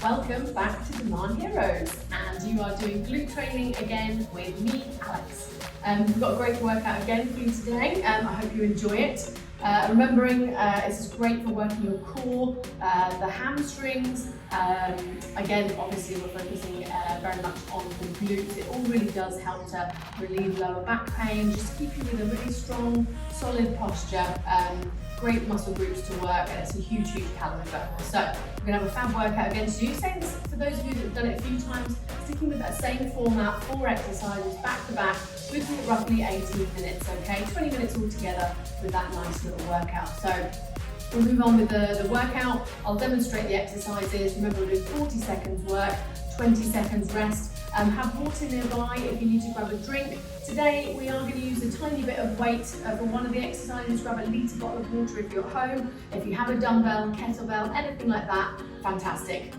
Welcome back to Daman Heroes, and you are doing glute training again with me, Alex. We've got a great workout again for you today. I hope you enjoy it. Remembering this is great for working your core, the hamstrings. Again, obviously we're focusing very much on the glutes. It all really does help to relieve lower back pain, just keep you with a really strong, solid posture. Great muscle groups to work, and it's a huge calorie burner. So we're going to have a fab workout again to do. Same for those of you that have done it a few times, sticking with that same format, 4 exercises back to back, looking at roughly 18 minutes, okay? 20 minutes all together with that nice little workout. So we'll move on with the workout. I'll demonstrate the exercises. Remember, we'll do 40 seconds work, 20 seconds rest. Have water nearby if you need to grab a drink. Today we are going to use a tiny bit of weight for one of the exercises. Grab a litre bottle of water if you're at home. If you have a dumbbell, kettlebell, anything like that, fantastic.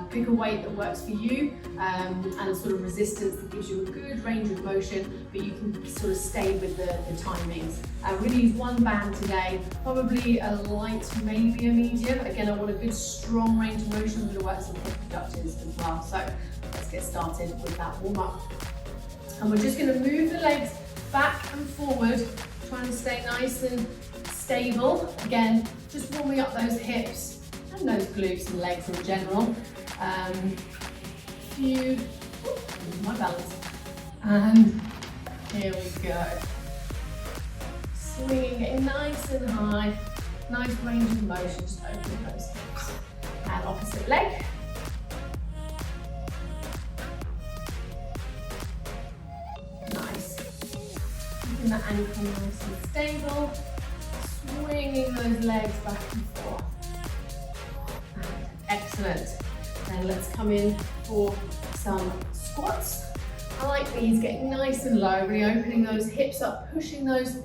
Pick a weight that works for you and sort of resistance that gives you a good range of motion, but you can sort of stay with the timings. We're going to use one band today, probably a light, maybe a medium. Again, I want a good strong range of motion. We're going to work some hip abductors as well. So let's get started with that warm up. And we're just going to move the legs back and forward, trying to stay nice and stable. Again, just warming up those hips and those glutes and legs in general. My balance. And here we go. Swinging, getting nice and high. Nice range of motion, just opening those hips. And opposite leg. That ankle nice and stable, swinging those legs back and forth. Excellent. Then let's come in for some squats. I like these, getting nice and low, really opening those hips up, pushing those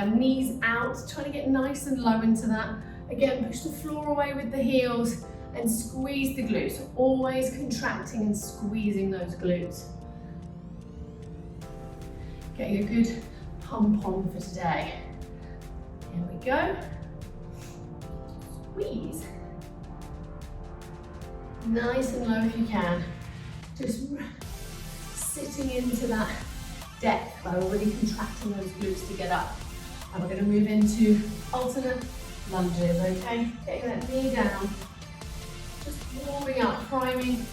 knees out, trying to get nice and low into that. Again, push the floor away with the heels and squeeze the glutes, always contracting and squeezing those glutes. Getting a good pump on for today. Here we go. Squeeze. Nice and low if you can. Just sitting into that depth by already contracting those glutes to get up. And we're going to move into alternate lunges, okay? Getting that knee down. Just warming up, priming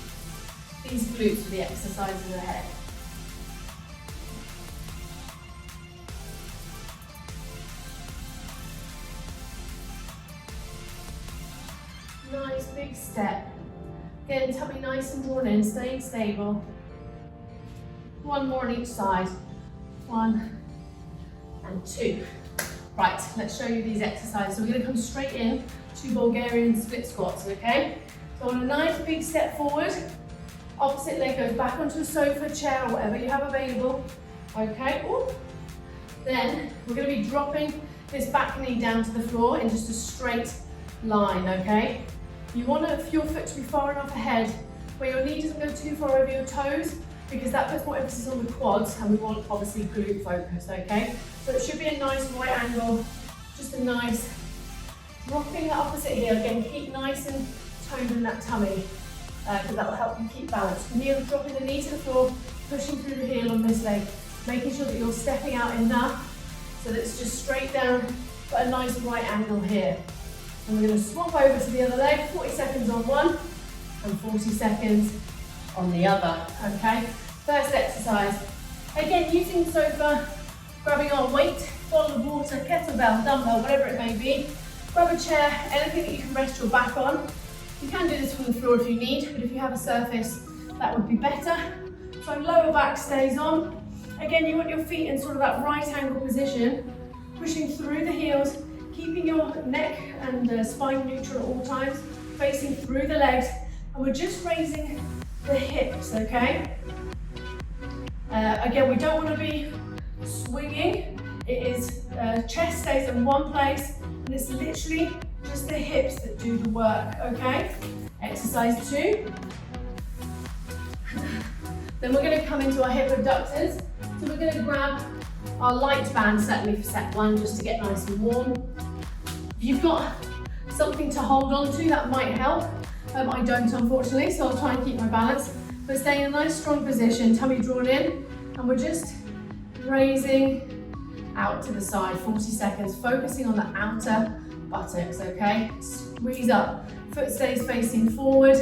these glutes for the exercises ahead. Nice big step. Again, tummy nice and drawn in, staying stable. One more on each side. 1 and 2. Right, let's show you these exercises. So we're going to come straight in to Bulgarian split squats, okay? So on a nice big step forward, opposite leg goes back onto a sofa, chair, or whatever you have available. Okay, ooh. Then we're going to be dropping this back knee down to the floor in just a straight line, okay? You want your foot to be far enough ahead where your knee doesn't go too far over your toes, because that puts more emphasis on the quads, and we want obviously glute focus, okay? So it should be a nice right angle, just a nice dropping the opposite heel. Again, keep nice and toned in that tummy, because that will help you keep balance. Dropping the knee to the floor, pushing through the heel on this leg, making sure that you're stepping out enough so that it's just straight down, but a nice right angle here. And we're going to swap over to the other leg, 40 seconds on one and 40 seconds on the other, okay? First exercise, again using the sofa, grabbing our weight, bottle of water, kettlebell, dumbbell, whatever it may be. Grab a chair, anything that you can rest your back on. You can do this from the floor if you need, but if you have a surface, that would be better. So lower back stays on. Again, you want your feet in sort of that right angle position, pushing through the heels, keeping your neck and spine neutral at all times, facing through the legs, and we're just raising the hips, okay? Again, we don't want to be swinging. It is chest stays in one place, and it's literally just the hips that do the work, okay? Exercise 2. Then we're going to come into our hip abductors. So we're going to grab our light band, certainly for set 1, just to get nice and warm. If you've got something to hold on to, that might help. I don't, unfortunately, so I'll try and keep my balance. But stay in a nice strong position, tummy drawn in, and we're just raising out to the side, 40 seconds, focusing on the outer buttocks, okay? Squeeze up, foot stays facing forward.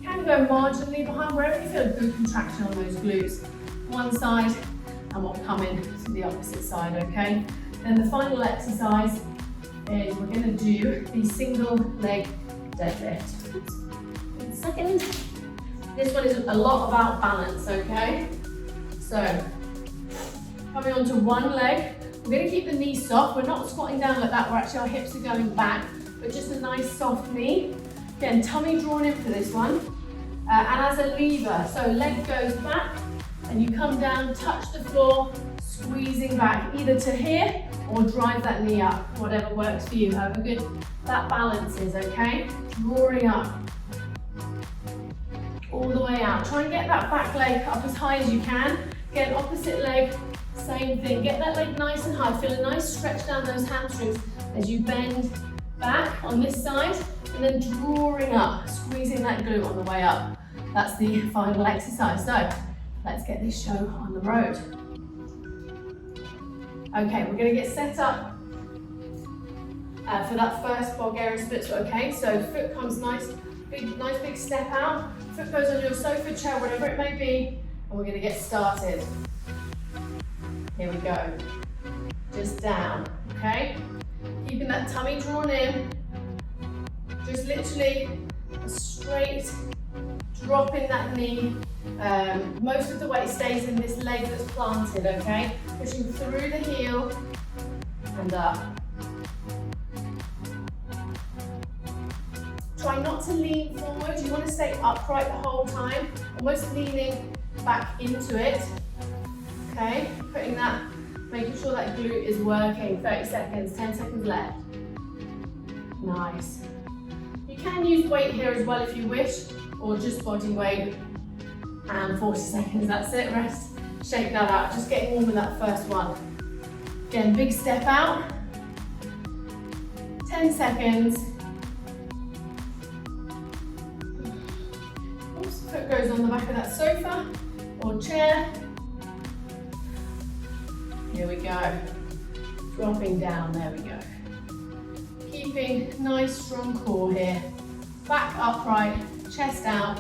Can go marginally behind, wherever you feel a good contraction on those glutes. One side, and we'll come in to the opposite side, okay? Then the final exercise is we're gonna do the single leg deadlift. One second. This one is a lot about balance, okay? So, coming onto one leg, we're gonna keep the knee soft. We're not squatting down like that, where actually our hips are going back, but just a nice soft knee. Again, tummy drawn in for this one. And as a lever, so leg goes back, and you come down, touch the floor, squeezing back, either to here, or drive that knee up, whatever works for you. However good that balance is, okay? Drawing up. All the way out. Try and get that back leg up as high as you can. Again, opposite leg, same thing. Get that leg nice and high. Feel a nice stretch down those hamstrings as you bend back on this side, and then drawing up, squeezing that glute on the way up. That's the final exercise. So let's get this show on the road. Okay, we're gonna get set up for that first Bulgarian split squat, okay? So foot comes nice big step out. Foot goes on your sofa, chair, whatever it may be, and we're gonna get started. Here we go. Just down, okay? Keeping that tummy drawn in. Just literally a straight drop in that knee. Most of the weight stays in this leg that's planted, okay? Pushing through the heel and up. Try not to lean forward. You want to stay upright the whole time, almost leaning back into it. Okay, putting that, making sure that glute is working. 30 seconds, 10 seconds left. Nice. You can use weight here as well if you wish, or just body weight. And 40 seconds, that's it, rest. Shake that out, just getting warm with that first one. Again, big step out. 10 seconds. Oops, foot goes on the back of that sofa or chair. Here we go. Dropping down, there we go. Keeping nice strong core here. Back upright, chest out,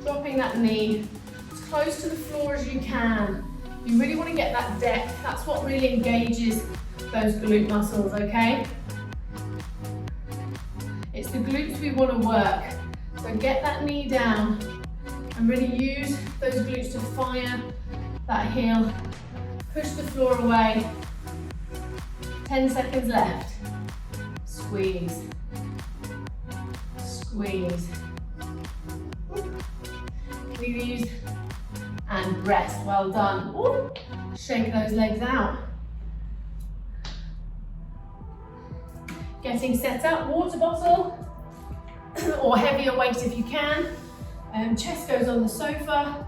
dropping that knee as close to the floor as you can. You really want to get that depth. That's what really engages those glute muscles, okay? It's the glutes we want to work. So get that knee down and really use those glutes to fire that heel. Push the floor away. 10 seconds left. Squeeze. Squeeze. Squeeze. And rest. Well done. Ooh. Shake those legs out. Getting set up. Water bottle or heavier weight if you can. Chest goes on the sofa.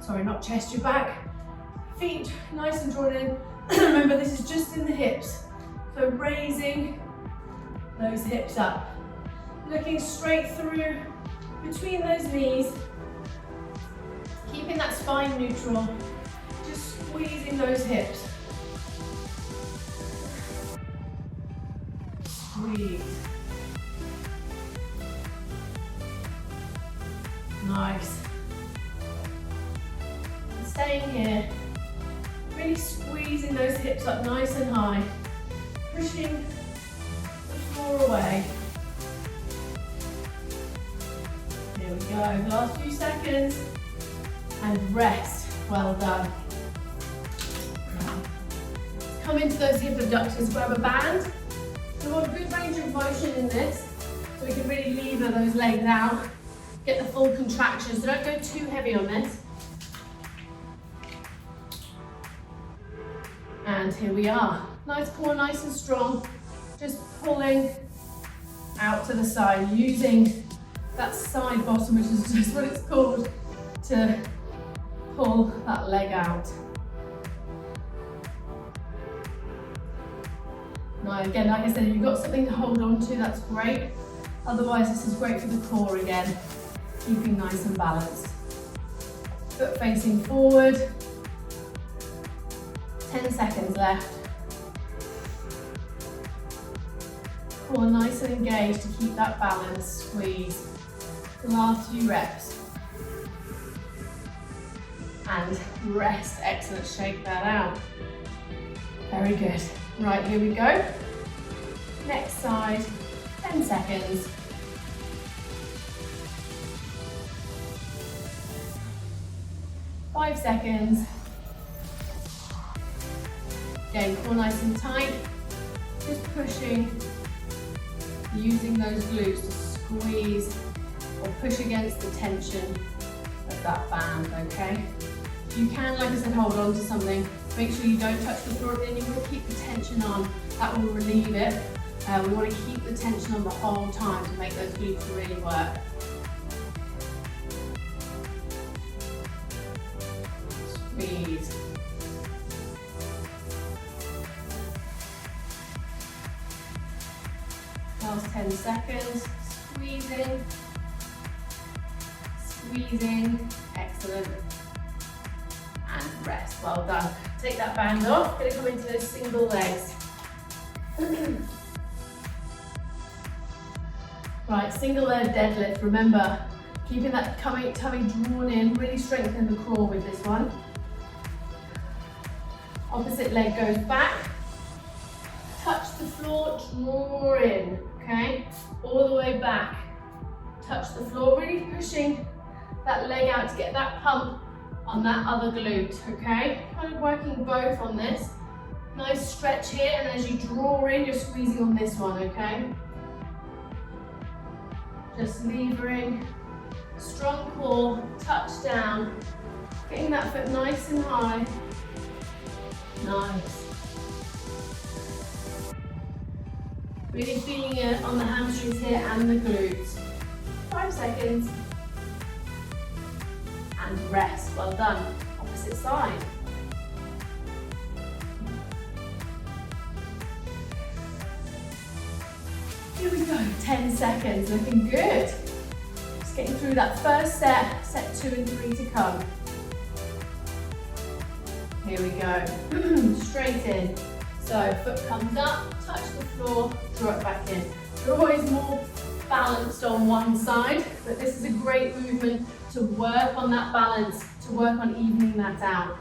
Sorry, not chest, your back. Feet nice and drawn in. Remember, this is just in the hips. So raising those hips up. Looking straight through between those knees. Keeping that spine neutral. Just squeezing those hips. Squeeze. Nice. And staying here. Really squeezing those hips up nice and high. Pushing the floor away. Here we go. Last few seconds. And rest. Well done. Come into those hip abductors. Grab a band. We want a good range of motion in this, so we can really lever those legs out. Get the full contraction, so don't go too heavy on this. And here we are. Nice core, nice and strong. Just pulling out to the side, using that side bottom, which is just what it's called, to pull that leg out. Now again, like I said, if you've got something to hold on to, that's great. Otherwise, this is great for the core again, keeping nice and balanced. Foot facing forward. 10 seconds left. Core nice and engaged to keep that balance. Squeeze. Last few reps. And rest. Excellent. Shake that out. Very good. Right, here we go. Next side. 10 seconds. Five seconds. Again, core nice and tight. Just pushing, using those glutes to squeeze or push against the tension of that band, okay? You can, like I said, hold on to something. Make sure you don't touch the floor, then you want to keep the tension on. That will relieve it. We want to keep the tension on the whole time to make those glutes really work. Squeeze. Last 10 seconds. Squeezing. Squeezing. Excellent. And rest. Well done. Take that band off. Going to come into those single legs. Right, single leg deadlift. Remember, keeping that tummy drawn in. Really strengthen the core with this one. Opposite leg goes back. Touch the floor, draw in. Okay, all the way back. Touch the floor, really pushing that leg out to get that pump on that other glute, okay? Kind of working both on this. Nice stretch here, and as you draw in, you're squeezing on this one, okay? Just levering, strong core, touch down, getting that foot nice and high. Nice. Really feeling it on the hamstrings here and the glutes. 5 seconds. And rest. Well done. Opposite side. Here we go. 10 seconds. Looking good. Just getting through that first set. Set 2 and 3 to come. Here we go. Straight in. So foot comes up, touch the floor, draw it back in. You're always more balanced on one side, but this is a great movement to work on that balance, to work on evening that out.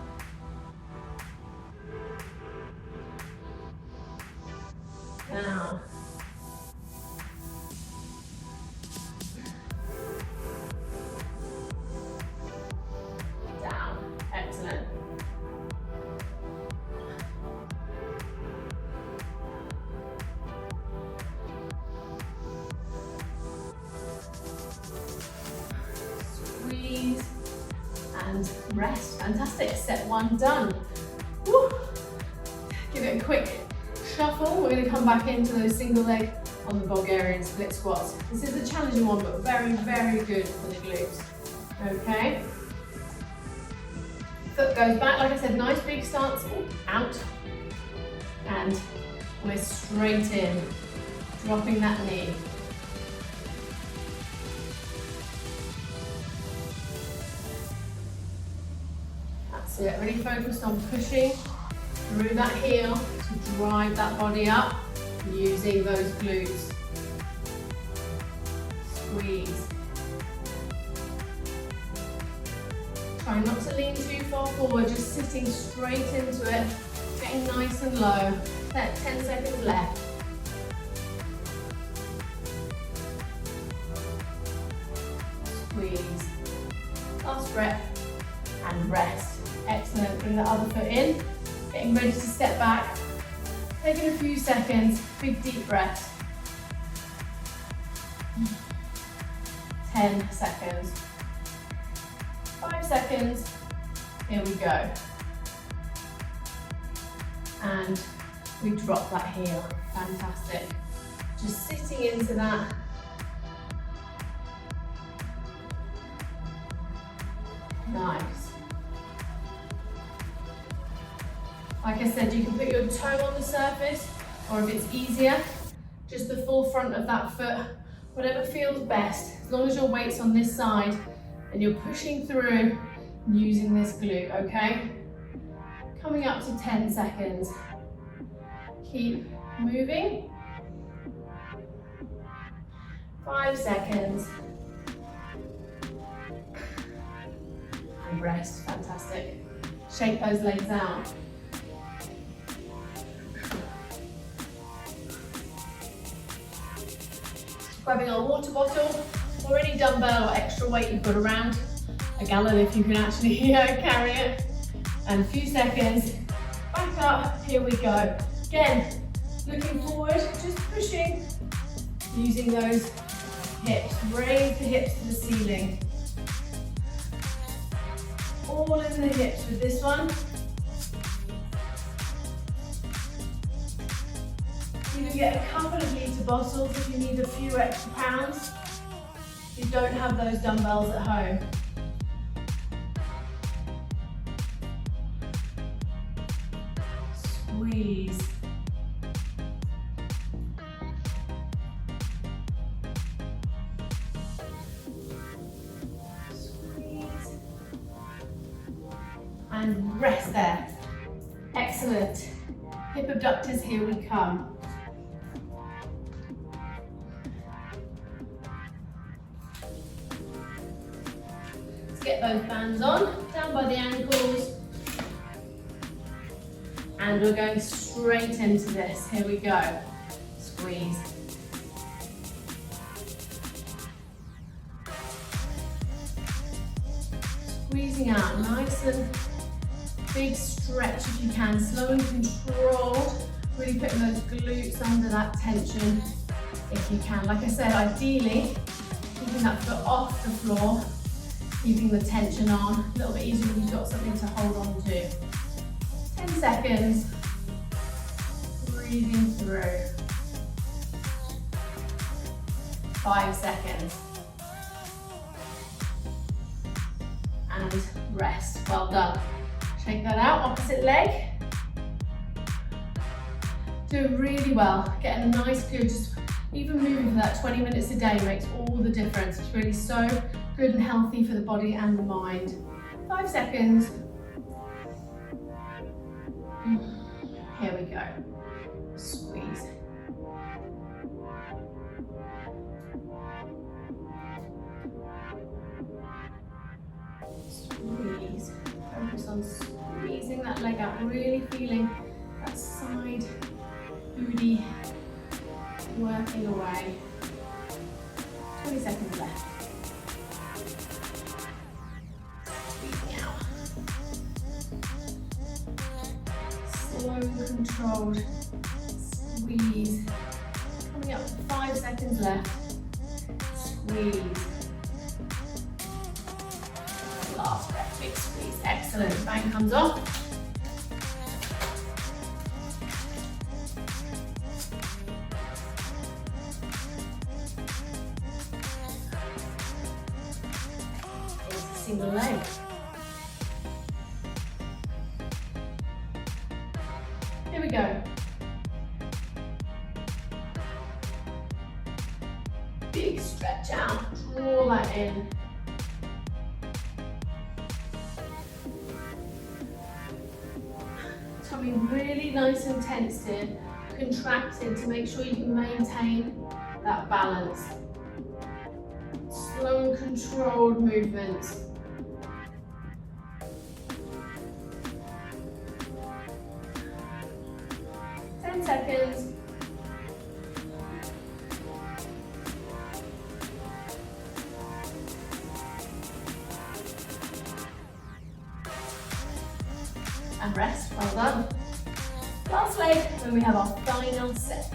Now, down, excellent. And rest. Fantastic. Set 1 done. Woo. Give it a quick shuffle. We're going to come back into those single leg on the Bulgarian split squats. This is a challenging one, but very, very good for the glutes. Okay. Foot goes back. Like I said, nice big stance. Out. And we're straight in. Dropping that knee. So yeah, really focused on pushing through that heel to drive that body up, using those glutes. Squeeze. Try not to lean too far forward, just sitting straight into it, getting nice and low. 10 seconds left. Squeeze. Last breath and rest. Excellent, bring the other foot in, getting ready to step back, taking a few seconds, big deep breath. 10 seconds, 5 seconds, here we go. And we drop that heel, fantastic. Just sitting into that. Nice. Like I said, you can put your toe on the surface, or if it's easier, just the full front of that foot Whatever feels best, as long as your weight's on this side and you're pushing through using this glute, okay? Coming up to 10 seconds. Keep moving. 5 seconds. And rest, fantastic. Shake those legs out. Grabbing our water bottle, or any dumbbell or extra weight you've got around, a gallon if you can actually carry it. And a few seconds, back up, here we go. Again, looking forward, just pushing, using those hips, raise the hips to the ceiling. All in the hips with this one. You can get a couple of litre bottles if you need a few extra pounds. If you don't have those dumbbells at home. Squeeze. Squeeze. And rest there. Excellent. Hip abductors, here we come. Get those bands on, down by the ankles. And we're going straight into this. Here we go. Squeeze. Squeezing out, nice and big stretch if you can, slow and controlled. Really putting those glutes under that tension if you can. Like I said, ideally, keeping that foot off the floor, keeping the tension on. A little bit easier when you've got something to hold on to. 10 seconds. Breathing through. 5 seconds. And rest. Well done. Shake that out, opposite leg. Doing really well. Getting a nice good, just even moving for that 20 minutes a day makes all the difference. It's really so good and healthy for the body and the mind. 5 seconds. Here we go. Squeeze. Squeeze. Focus on squeezing that leg out, really feeling that side booty working away. 20 seconds left. Slow and controlled squeeze. Coming up to 5 seconds left. Squeeze. Last breath, big squeeze. Excellent. Bang comes off. Into single leg. Here we go. Big stretch out, draw that in. Tummy really nice and tensed in, contracted to make sure you can maintain that balance. Slow and controlled movements. Seconds. And rest, well done. Last leg, then we have our final set.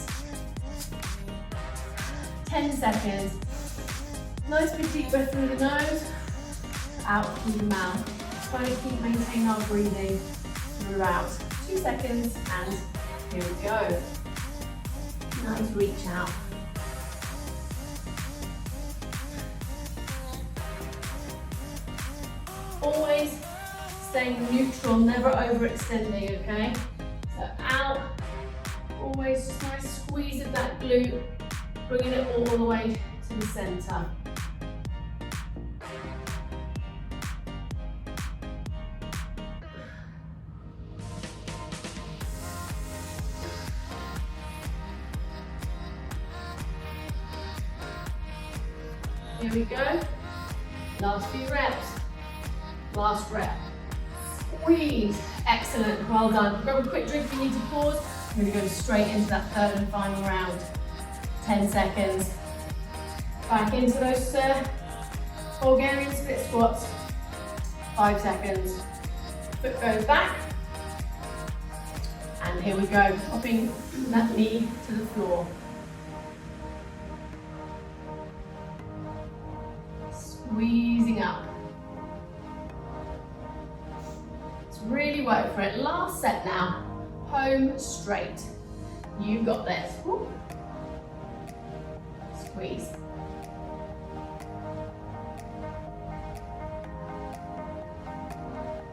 10 seconds. Nice big deep breath through the nose, out through the mouth. Try to keep maintaining our breathing throughout. 2 seconds and here we go. Nice reach out. Always staying neutral, never overextending, okay? So out, always just nice squeeze of that glute, bringing it all the way to the center. Here we go. Last few reps. Last rep. Squeeze. Excellent. Well done. Grab a quick drink if you need to pause. I'm going to go straight into that third and final round. 10 seconds. Back into those Bulgarian split squats. 5 seconds. Foot goes back. And here we go. Dropping that knee to the floor. Squeezing up. Let's really work for it. Last set now. Home straight. You've got this. Woo. Squeeze.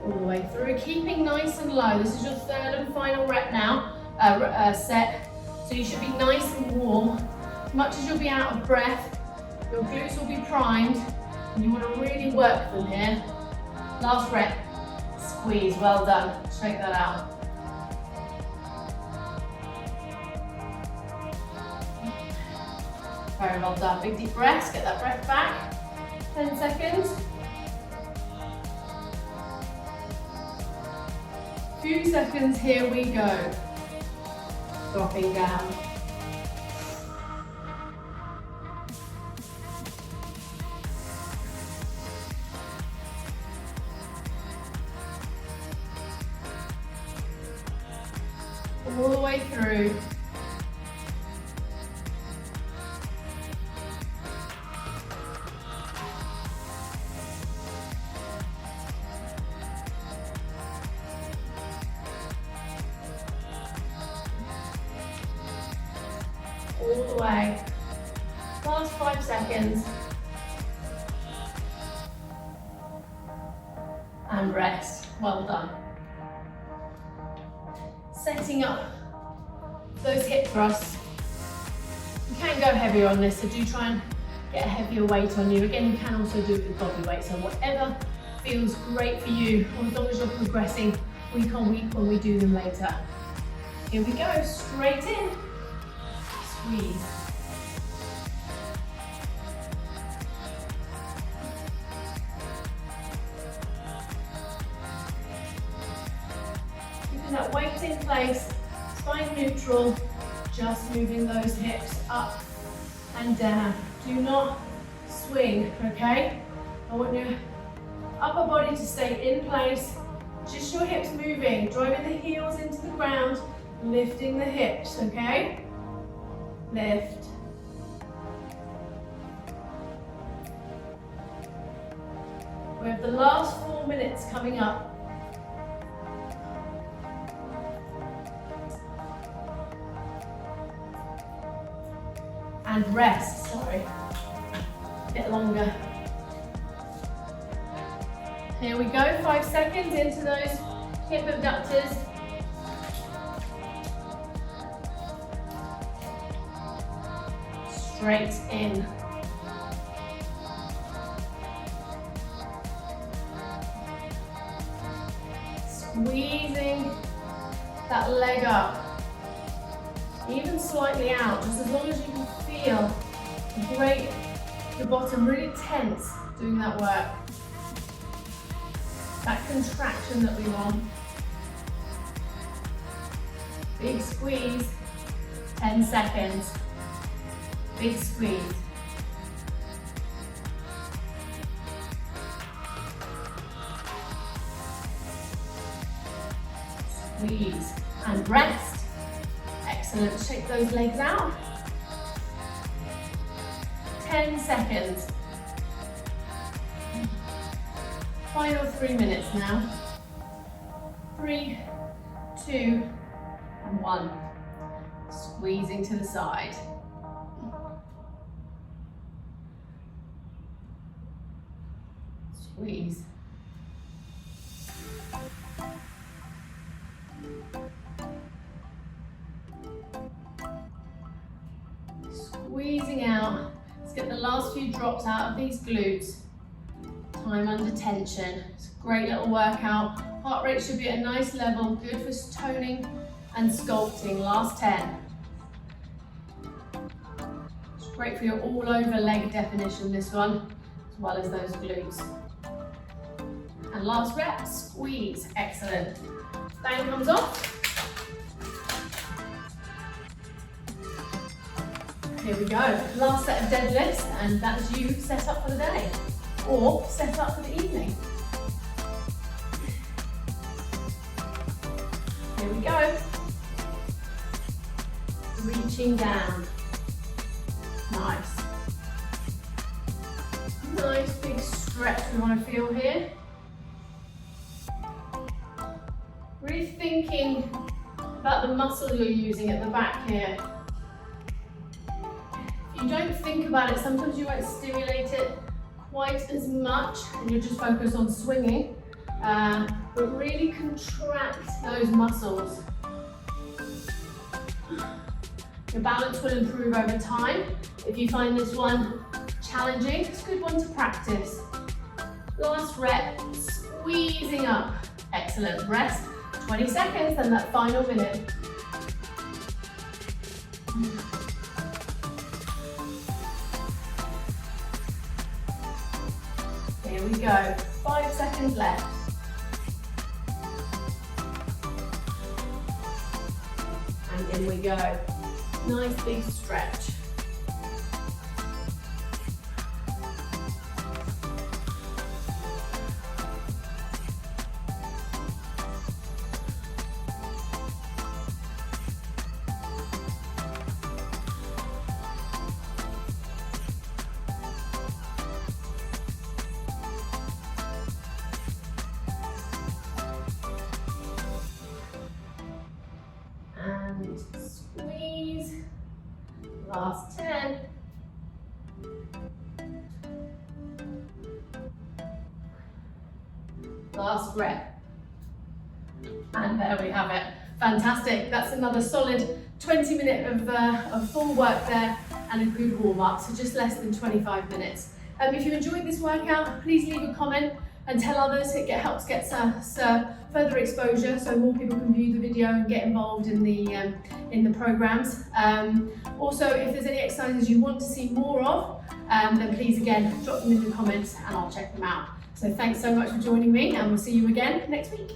All the way through, keeping nice and low. This is your third and final rep now, set. So you should be nice and warm. As much as you'll be out of breath, your glutes will be primed, and you want to really work them here. Last rep, squeeze, well done. Shake that out. Very well done. Big deep breaths, get that breath back. 10 seconds. Few seconds, here we go. Dropping down. All the way through. All the way. Last 5 seconds. And rest. Well done. Setting up those hip thrusts. You can go heavier on this, so do try and get a heavier weight on you. Again, you can also do it with body weight, so whatever feels great for you, or as long as you're progressing week on week when we do them later. Here we go, straight in. Squeeze. Keeping that weight in place, spine neutral, just moving those hips up and down. Do not swing, okay? I want your upper body to stay in place, just your hips moving, driving the heels into the ground, lifting the hips, okay? Lift. We have the last 4 minutes coming up. And rest, sorry. A bit longer. Here we go, 5 seconds into those hip abductors. Straight in. Squeezing that leg up, even slightly out, just as long as you can feel the bottom really tense doing that work. That contraction that we want. Big squeeze, 10 seconds. Big squeeze. Squeeze and rest. Excellent. Shake those legs out. 10 seconds. Final 3 minutes now. 3, 2, and 1. Squeezing to the side. Squeeze. Squeezing out. get the last few drops out of these glutes. Time under tension. It's a great little workout. Heart rate should be at a nice level, good for toning and sculpting. Last 10. It's great for your all over leg definition, this one, as well as those glutes. And last rep, squeeze, excellent. Bang comes off. Here we go, last set of deadlifts, and that's you set up for the day, or set up for the evening. Here we go. Reaching down. Nice. Nice big stretch we want to feel here. Really thinking about the muscle you're using at the back here. If you don't think about it, sometimes you won't stimulate it quite as much and you're just focused on swinging, but really contract those muscles. Your balance will improve over time. If you find this one challenging, it's a good one to practice. Last rep, squeezing up. Excellent, rest 20 seconds, then that final minute. Here we go, 5 seconds left. And in we go. Nice big stretch. And squeeze. Last 10. Last rep. And there we have it. Fantastic. That's another solid 20 minutes of full work there and a good warm up. So just less than 25 minutes. If you enjoyed this workout, please leave a comment and tell others. It helps get further exposure so more people can view the video and get involved in the programs. Also, if there's any exercises you want to see more of, then please again drop them in the comments and I'll check them out. So thanks so much for joining me, and we'll see you again next week.